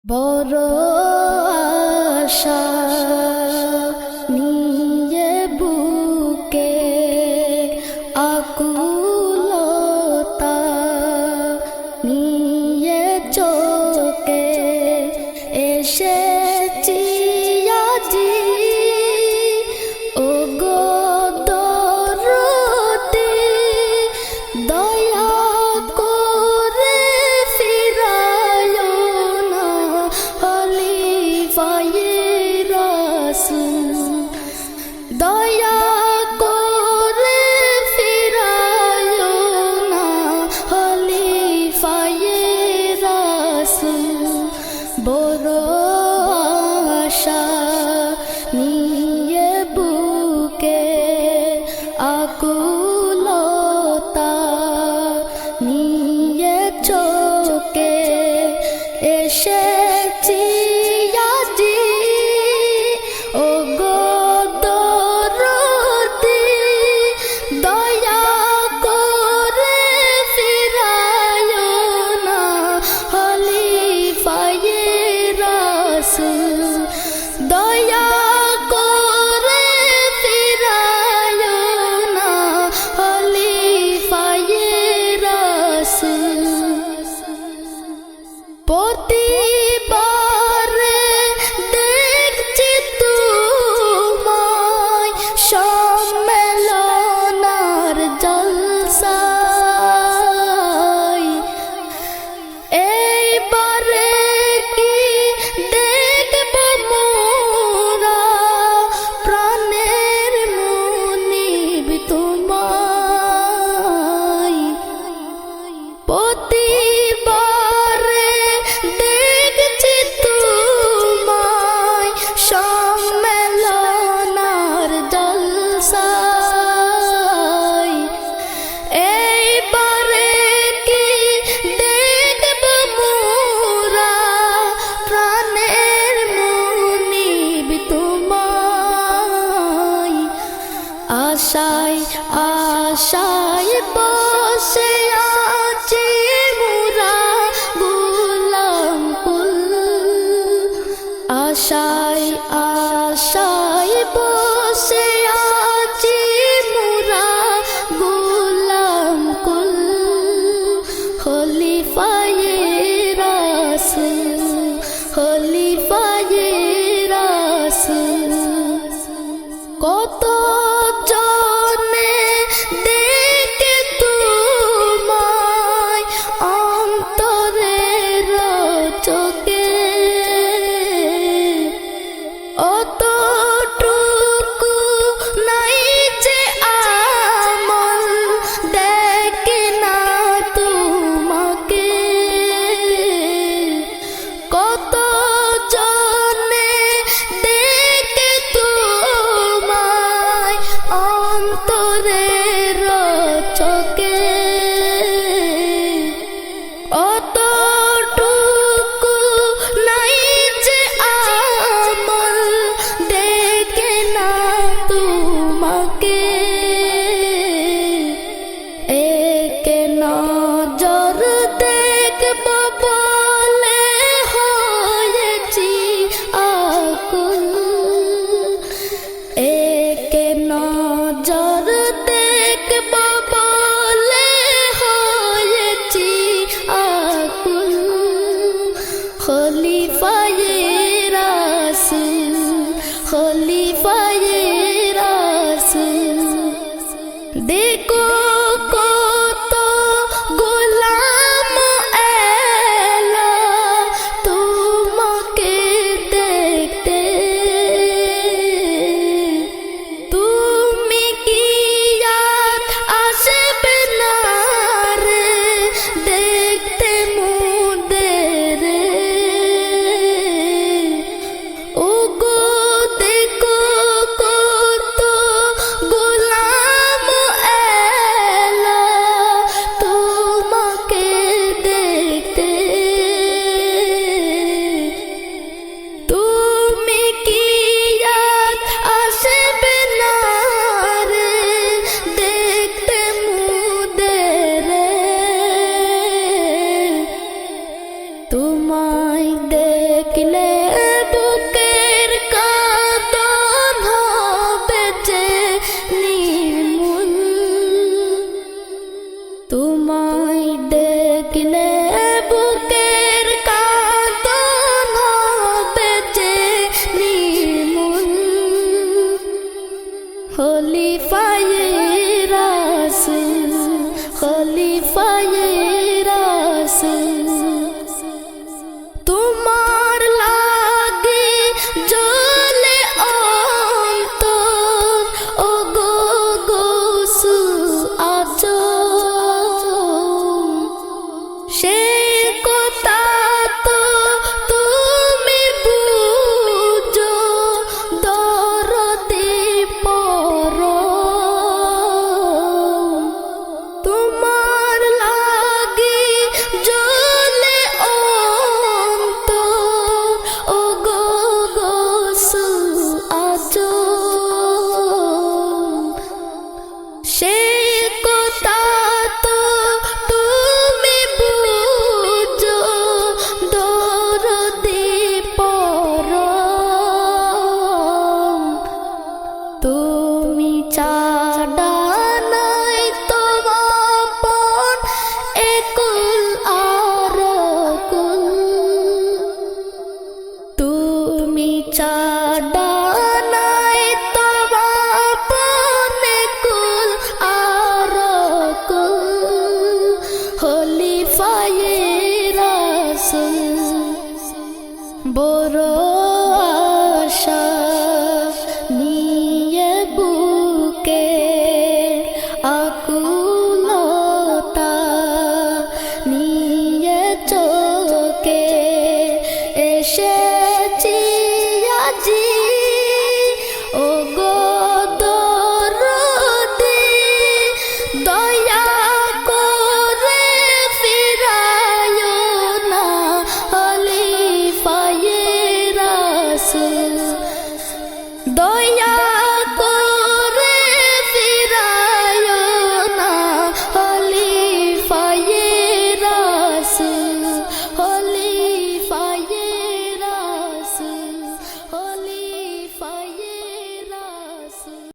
বড় আশা নিয়ে বুকে আকুলতা নিয়ে চোখে এসেছি আজি ও গো দরদি দয়া করে ফিরায় না খলিফায়ে রাসূল দয়া করে ফিরায় না খলিফায়ে রাসূল বড় আশা নিয়ে বুকে আকুলতা নিয়ে চোখে এসেছি আজি ও গো দরদি দয়া করে ফিরায় না খলিফায়ে রাসূল দয়া করে ফিরায় না খলিফায়ে রাসূল প্রতিবারে দেখছি তোমায় সম্মেলন আর জলসায় এইবারে কি দেখব মোরা প্রাণের মুনিব তোমায় প্রতিবারে দেখছি তোমায় সম্মেলন আর জলসায় এইবারে কি দেখব মোরা প্রাণের মুনিব তোমায় আশায় আশায় বসে আছি মোরা গোলাম কুল আশায় আশায় বসে আছি মোরা গোলাম কুল খলিফায়ে রাসূল খলিফায়ে রাসূল কত জনে দেখে তোমায় অন্তরের চোখে অতটুকু নাই যে আমল দেখে না তোমাকে কত জনে দেখে তোমায় অন্তরের চোখে অতটুকু নাই যে আমল দেখে না তোমাকে এক নজর দেখব বলে হয়েছি আকুল এক নজর দেখব বলে হয়েছি আকুল খলিফায়ে রাসূল খলিফায়ে রাসূল দেখো কত গোলাম এলো তোমাকে দেখতে তুমি কি আর আসবে না রে দেখতে মোদের দেখলে বুকের কাঁদন হবে যে নির্মূল। তোমায় দেখলে বুকের কাঁদন হবে যে নির্মূল। খলিফায়ে রাসূল, খলিফায়ে রাসূল, তোমার লাগি জ্বলে অন্তর, ওগো গৌসুল আজম। সে কথা তো তুমি বুঝো, দরদে পরম। তোমার লাগি জ্বলে অন্তর, ওগো গৌসুল আজম। সে কথা তো তুমি বুঝো, দরদে পরম। তুমি ছাড়া নাই তোমার একুল আর কুল। তুমি ছাড়া নাই তোমার একুল আর কুল। খলিফায়ে রাসূল বড় আশা